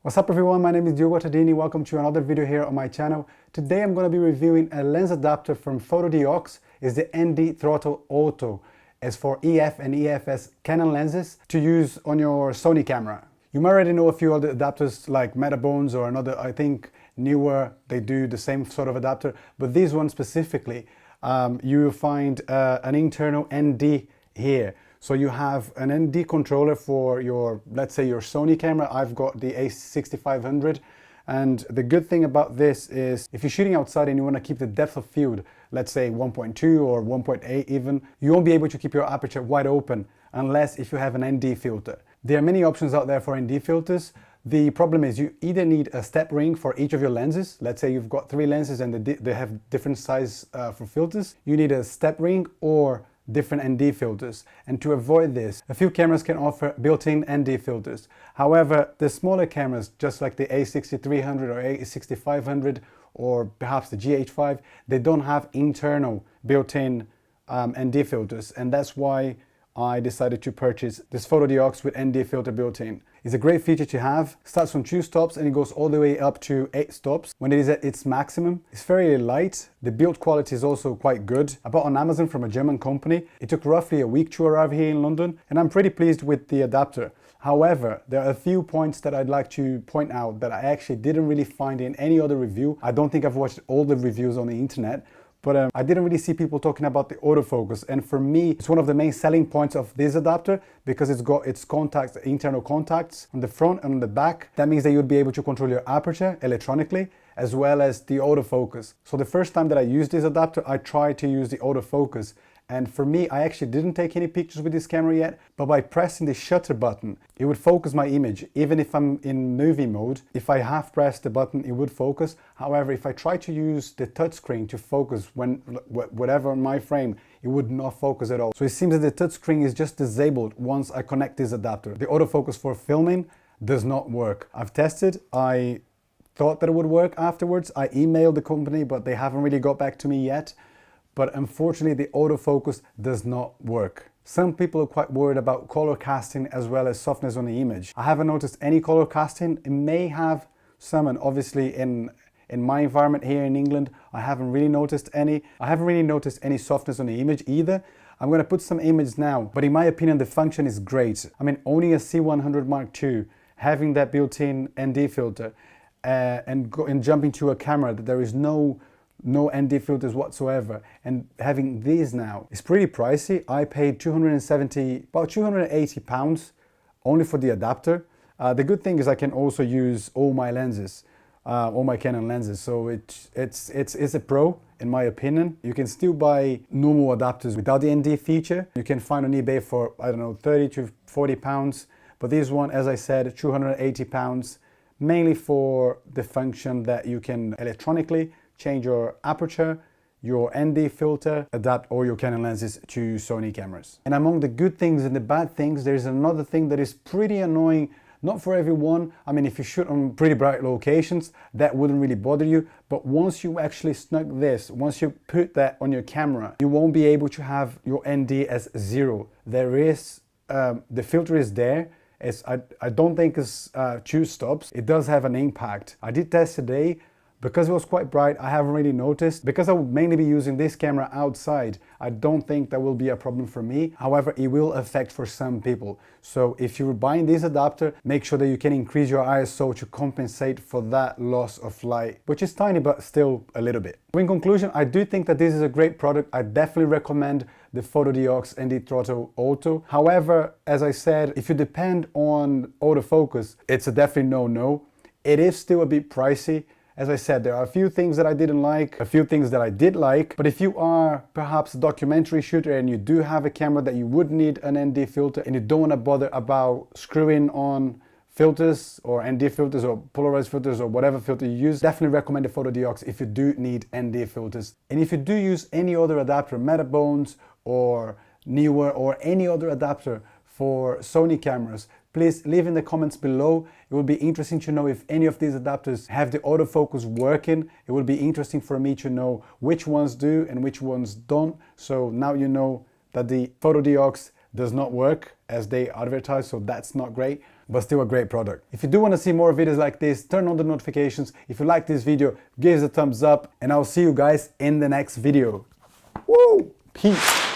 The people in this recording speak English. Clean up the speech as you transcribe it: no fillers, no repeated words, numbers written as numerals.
What's up everyone, my name is Diogo Tadini. Welcome to another video here on my channel. Today I'm going to be reviewing a lens adapter from Fotodiox. It's the ND Throttle Auto. It's for EF and EFS Canon lenses to use on your Sony camera. You might already know a few other adapters like Metabones or another, I think newer, they do the same sort of adapter, but this one specifically, you will find an internal ND here. So you have an ND controller for your, let's say your Sony camera. I've got the A6500, and the good thing about this is if you're shooting outside and you want to keep the depth of field, let's say 1.2 or 1.8 even, you won't be able to keep your aperture wide open unless if you have an ND filter. There are many options out there for ND filters. The problem is you either need a step ring for each of your lenses. Let's say you've got 3 lenses and they have different size for filters. You need a step ring or different ND filters, and to avoid this, a few cameras can offer built-in ND filters. However, the smaller cameras, just like the A6300 or A6500 or perhaps the GH5, they don't have internal built-in ND filters, and that's why I decided to purchase this Fotodiox with ND filter built in. It's a great feature to have. Starts from 2 stops and it goes all the way up to 8 stops when it is at its maximum. It's fairly light. The build quality is also quite good. I bought on Amazon from a German company. It took roughly a week to arrive here in London, and I'm pretty pleased with the adapter. However, there are a few points that I'd like to point out that I actually didn't really find in any other review. I don't think I've watched all the reviews on the internet, but I didn't really see people talking about the autofocus, and for me it's one of the main selling points of this adapter because it's got its contacts, internal contacts on the front and on the back. That means that you'll be able to control your aperture electronically as well as the autofocus. So the first time that I used this adapter, I tried to use the autofocus, and for me, I actually didn't take any pictures with this camera yet, but by pressing the shutter button, it would focus my image. Even if I'm in movie mode, if I half press the button, it would focus. However, if I try to use the touchscreen to focus whatever on my frame, it would not focus at all. So it seems that the touchscreen is just disabled once I connect this adapter. The autofocus for filming does not work. I've tested, I thought that it would work afterwards. I emailed the company, but they haven't really got back to me yet. But unfortunately, the autofocus does not work. Some people are quite worried about color casting as well as softness on the image. I haven't noticed any color casting. It may have some, and obviously in my environment here in England, I haven't really noticed any. I haven't really noticed any softness on the image either. I'm going to put some images now, but in my opinion, the function is great. I mean, owning a C100 Mark II, having that built-in ND filter, and jumping to a camera that there is no ND filters whatsoever, and having these now, it's pretty pricey. I paid about 280 pounds only for the adapter. The good thing is I can also use all my lenses, all my Canon lenses, so it's a pro in my opinion. You can still buy normal adapters without the ND feature. You can find on eBay for, I don't know, 30 to 40 pounds, but this one, as I said, 280 pounds, mainly for the function that you can electronically change your aperture, your ND filter, adapt all your Canon lenses to Sony cameras. And among the good things and the bad things, there's another thing that is pretty annoying, not for everyone. I mean, if you shoot on pretty bright locations, that wouldn't really bother you. But once you actually snug this, once you put that on your camera, you won't be able to have your ND as 0. There is, the filter is there. I don't think it's 2 stops. It does have an impact. I did test today. Because it was quite bright, I haven't really noticed. Because I will mainly be using this camera outside, I don't think that will be a problem for me. However, it will affect for some people. So if you're buying this adapter, make sure that you can increase your ISO to compensate for that loss of light, which is tiny, but still a little bit. So in conclusion, I do think that this is a great product. I definitely recommend the Fotodiox ND Throttle Auto. However, as I said, if you depend on autofocus, it's a definitely no-no. It is still a bit pricey. As I said, there are a few things that I didn't like, a few things that I did like, but if you are perhaps a documentary shooter and you do have a camera that you would need an ND filter and you don't want to bother about screwing on filters or ND filters or polarized filters or whatever filter you use, definitely recommend the Fotodiox if you do need ND filters. And if you do use any other adapter, Metabones or newer or any other adapter for Sony cameras, please leave in the comments below. It will be interesting to know if any of these adapters have the autofocus working. It will be interesting for me to know which ones do and which ones don't. So now you know that the Fotodiox does not work as they advertise, so that's not great. but still a great product. If you do want to see more videos like this, turn on the notifications. If you like this video, give us a thumbs up, and I'll see you guys in the next video. Woo! Peace!